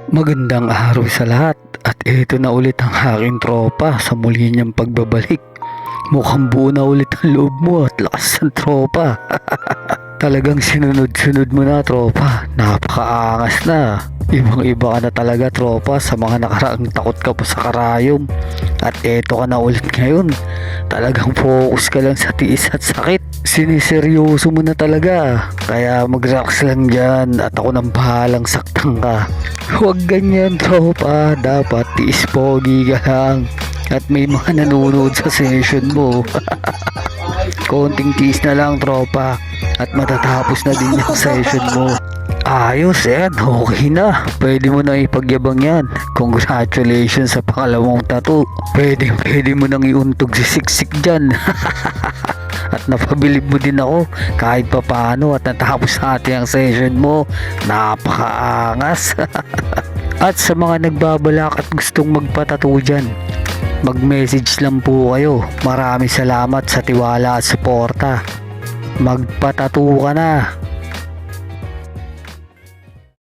Magandang araw sa lahat at ito na ulit ang aking tropa sa muli niyang pagbabalik. Mukhang buo na ulit ang loob mo at lakas ng tropa. Talagang sinunod-sunod mo na tropa, napakaangas na. Ibang iba ka na talaga tropa sa mga nakaraang takot ka pa sa karayom. At eto ka na ulit ngayon, talagang focus ka lang sa tiis at sakit. Siniseryoso mo na talaga, kaya mag-relax lang dyan at ako nang bahalang saktan ka. Huwag ganyan tropa, dapat tiis pogi ka lang. At may mga nanonood sa session mo. Konting tiis na lang tropa at matatapos na din yung session mo. Ayos yan, okay na. Pwede mo na ipagyabang yan. Congratulations sa pangalawang tattoo. Pwede mo nang iuntog si Siksik dyan. At napabilib mo din ako kahit papaano at natapos natin ang session mo. Napakaangas. At sa mga nagbabalak at gustong magpatattoo dyan, mag-message lang po kayo. Maraming salamat sa tiwala at suporta. Magpatattoo ka na.